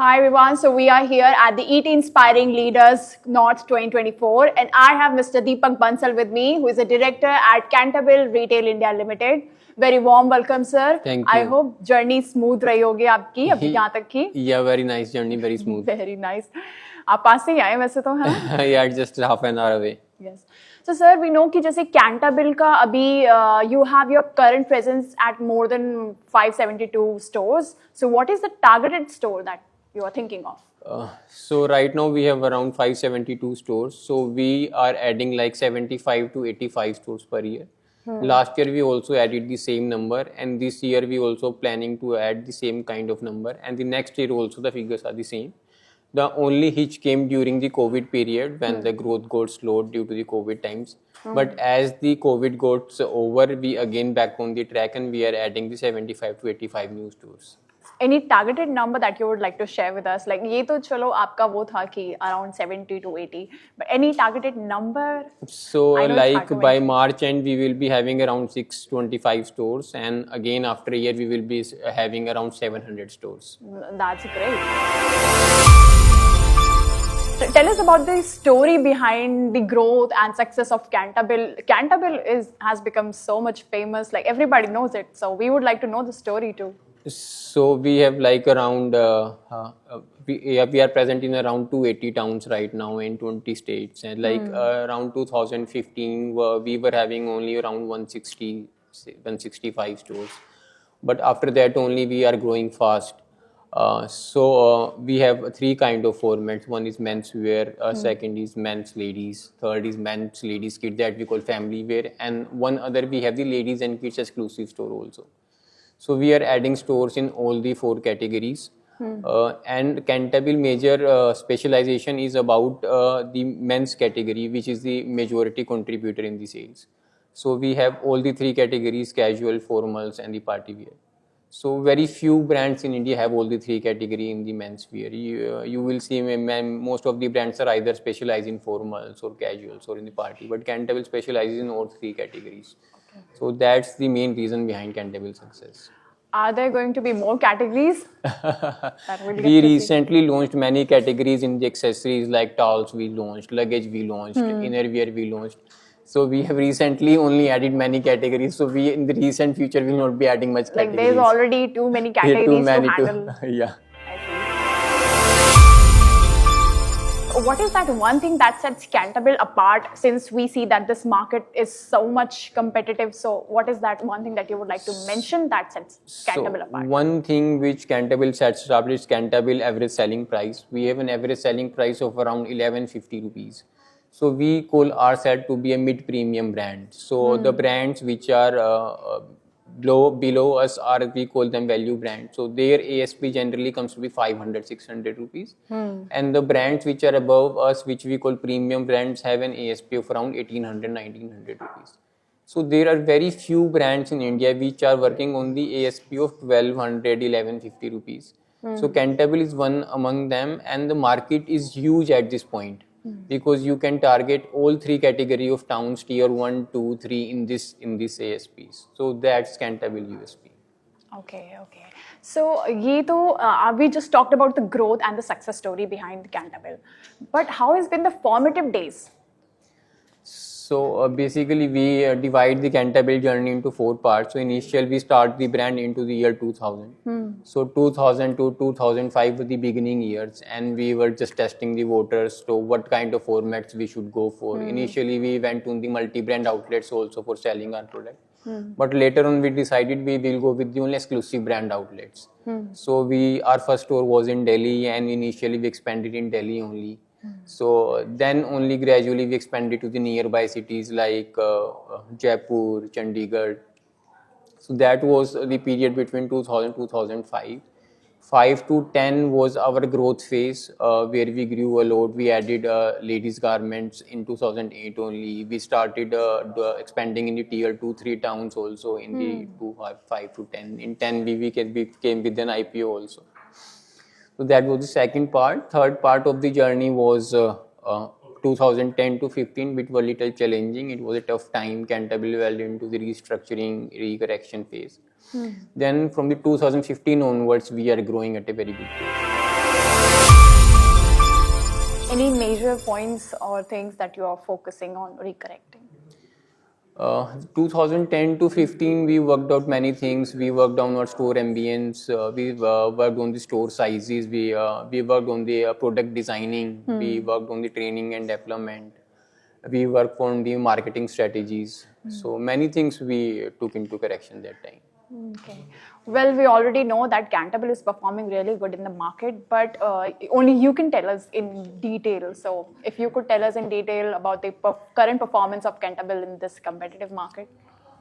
Hi everyone, so we are here at the ET Inspiring Leaders North 2024 and I have Mr. Deepak Bansal with me, who is a director at Canterville Retail India Limited. Very warm welcome, sir. Thank you. I hope journey smooth रही होगी आपकी अभी यहाँ तक की. Yeah, very nice journey, very smooth. Very nice. आप पास से ही आए वैसे तो हैं? Yeah, just half an hour away. Yes. So sir, we know कि जैसे Canterville का अभी you have your current presence at more than 572 stores. So what is the targeted store that you are thinking of? So right now we have around 572 stores. So we are adding like 75 to 85 stores per year. Last year we also added the same number, and this year we also planning to add the same kind of number, and the next year also the figures are the same. The only hitch came during the COVID period when the growth got slowed due to the COVID times. But as the COVID got over, we again back on the track and we are adding the 75 to 85 new stores. Any targeted number that you would like to share with us? Like ये तो चलो आपका वो था कि around 70 to 80. But any targeted number? So like by March end we will be having around 625 stores, and again after a year we will be having around 700 stores. That's great. Tell us about the story behind the growth and success of Canterville. Canterville has become so much famous, like everybody knows it. So we would like to know the story too. So we have like around, we are present in around 280 towns right now in 20 states. And like around 2015, we were having only around 165 stores. But after that only we are growing fast. So we have three kind of formats. One is menswear, second is men's ladies, third is men's ladies kid that we call family wear, and one other we have the ladies and kids exclusive store also. So we are adding stores in all the four categories. And Canterville major specialization is about the men's category, which is the majority contributor in the sales. So we have all the three categories: casual, formals, and the party wear. So very few brands in India have all the three category in the menswear. You will see most of the brands are either specialized in formals or casuals or in the party, but Canterville specializes in all three categories. Okay. So that's the main reason behind Canterville's success. Are there going to be more categories? We recently launched many categories in the accessories, like towels we launched, luggage we launched, innerwear we launched. So we have recently only added many categories. So we in the recent future will not be adding much categories. Like there's already too many categories to handle. Yeah. What is that one thing that sets Canterville apart, since we see that this market is so much competitive? So what is that one thing that you would like to mention that sets Canterville apart? One thing which Canterville sets apart is Canterville average selling price. We have an average selling price of around 1150 rupees. So we call ourselves to be a mid-premium brand. So the brands which are below us are, we call them value brands. So their ASP generally comes to be 500, 600 rupees. And the brands which are above us, which we call premium brands, have an ASP of around 1800, 1900 rupees. So there are very few brands in India which are working on the ASP of 1200, 1150 rupees. So Canterville is one among them, and the market is huge at this point. Because you can target all three category of towns, tier 1, 2, 3 in this ASPs. So that's Canterville USP. Okay. So we just talked about the growth and the success story behind Canterville. But how has been the formative days? So basically we divide the Canterville journey into four parts. So initially we start the brand into the year 2000. So 2000 to 2005 were the beginning years, and we were just testing the waters. So what kind of formats we should go for. Initially we went to the multi-brand outlets also for selling our product. But later on we decided we will go with the only exclusive brand outlets. So our first store was in Delhi, and initially we expanded in Delhi only. So then only gradually we expanded to the nearby cities like Jaipur, Chandigarh. So that was the period between 2000 to 2005. 5 to 10 was our growth phase where we grew a lot. We added ladies garments in 2008 only. We started expanding in the tier 2, 3 towns also in the 5 to 10. In 10 we came with an IPO also. So that was the second part. Third part of the journey was 2010 to 15, which was a little challenging. It was a tough time. Canterville went into the restructuring, recorrection phase. Then from the 2015 onwards, we are growing at a very good pace. Any major points or things that you are focusing on recorrecting? 2010 to 15, we worked out many things. We worked on our store ambience. We worked on the store sizes. We worked on the product designing. We worked on the training and development. We worked on the marketing strategies. So many things we took into correction that time. Okay. Well, we already know that Cantabile is performing really good in the market, but only you can tell us in detail. So, if you could tell us in detail about the current performance of Cantabile in this competitive market.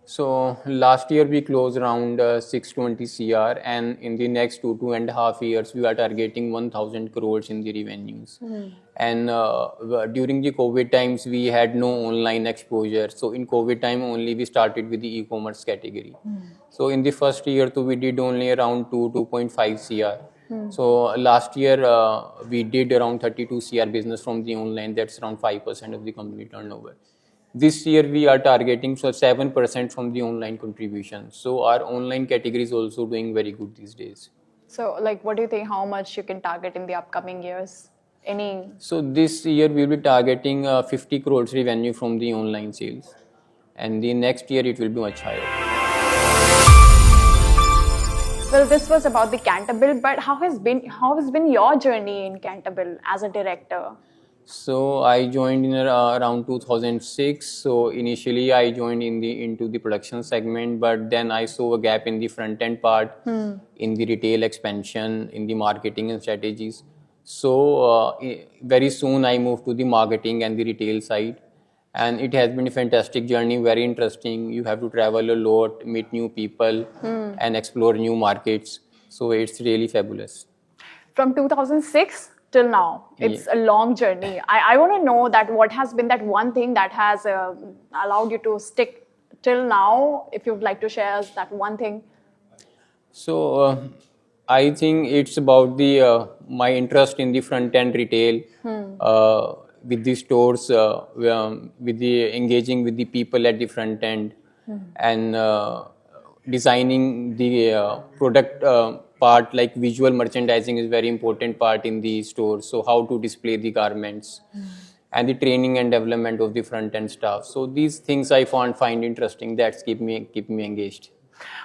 So last year we closed around 620 CR, and in the next 2.5 years we are targeting 1,000 crores in the revenues. And during the COVID times we had no online exposure. So in COVID time only we started with the e-commerce category. So in the first year too we did only around 2.5 CR. So last year we did around 32 CR business from the online. That's around 5% of the company turnover. This year we are targeting 7% from the online contribution. So our online category is also doing very good these days. So, like, what do you think? How much you can target in the upcoming years? Any? So this year we will be targeting 50 crores revenue from the online sales, and the next year it will be much higher. Well, this was about the Cantabile, but how has been your journey in Cantabile as a director? So I joined in around 2006. So initially I joined into the production segment, but then I saw a gap in the front end part, in the retail expansion, in the marketing and strategies. So very soon I moved to the marketing and the retail side, and it has been a fantastic journey, very interesting. You have to travel a lot, meet new people, and explore new markets. So it's really fabulous. From 2006 till now, it's a long journey. I want to know that what has been that one thing that has allowed you to stick till now. If you'd like to share us that one thing. So I think it's about the my interest in the front end retail, with the stores, with the engaging with the people at the front end, and designing the product part, like visual merchandising is very important part in the store. So how to display the garments, and the training and development of the front end staff. So these things I find interesting. That's keep me engaged.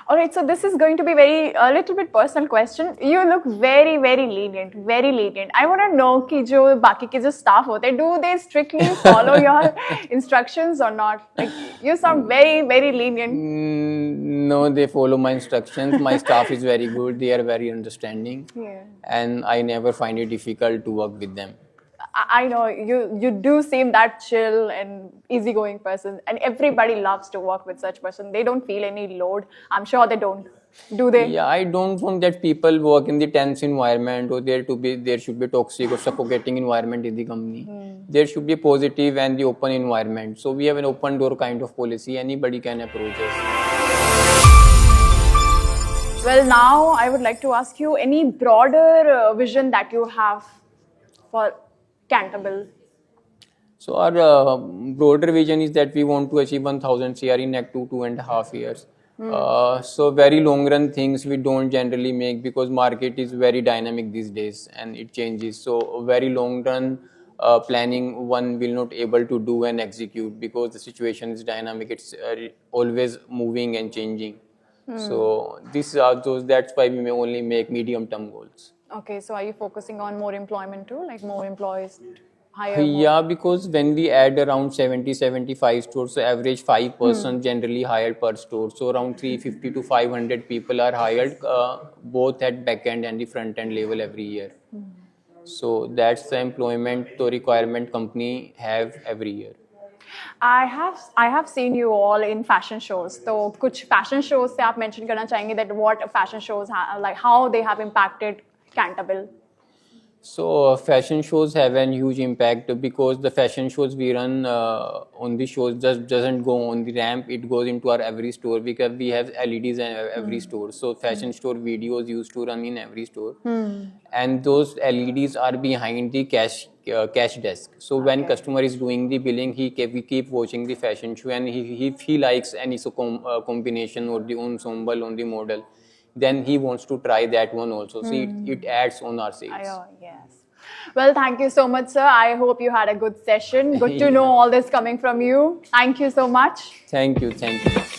All right, so this is going to be a little bit personal question. You look very, very lenient, very lenient. I want to know कि जो बाकी के जो staff होते हैं, do they strictly follow your instructions or not? Like, you sound very, very lenient. No, they follow my instructions. My staff is very good. They are very understanding, and I never find it difficult to work with them. I know you do seem that chill and easygoing person, and everybody loves to work with such person. They don't feel any load. I'm sure they don't. Do they? Yeah, I don't want that people work in the tense environment, or there should be toxic or suffocating environment in the company. There should be a positive and the open environment. So we have an open door kind of policy. Anybody can approach us. Well, now I would like to ask you any broader vision that you have for Cantabile. So our broader vision is that we want to achieve 1,000 CR in next 2.5 years. So very long run things we don't generally make, because market is very dynamic these days and it changes. So very long run planning one will not able to do and execute, because the situation is dynamic. It's always moving and changing. So that's why we may only make medium term goals. Okay, so are you focusing on more employment too, like more employees, hire more? Yeah, because when we add around 75 stores, so average 5 persons generally hired per store. So around 350 to 500 people are hired, both at back end and the front end level every year. So that's the employment requirement company have every year. I have seen you all in fashion shows. So कुछ fashion shows से आप mention करना चाहेंगे that what fashion shows like how they have impacted Cantabile? So fashion shows have a huge impact, because the fashion shows we run on the shows just doesn't go on the ramp. It goes into our every store, because we have LEDs in every store. So fashion store videos used to run in every store, and those LEDs are behind the cash desk. So when customer is doing the billing, we keep watching the fashion show, and if he likes any combination or the ensemble on the model, then he wants to try that one also. So it adds on our sales. Yes. Well, thank you so much, sir. I hope you had a good session. Good to know all this coming from you. Thank you so much. Thank you.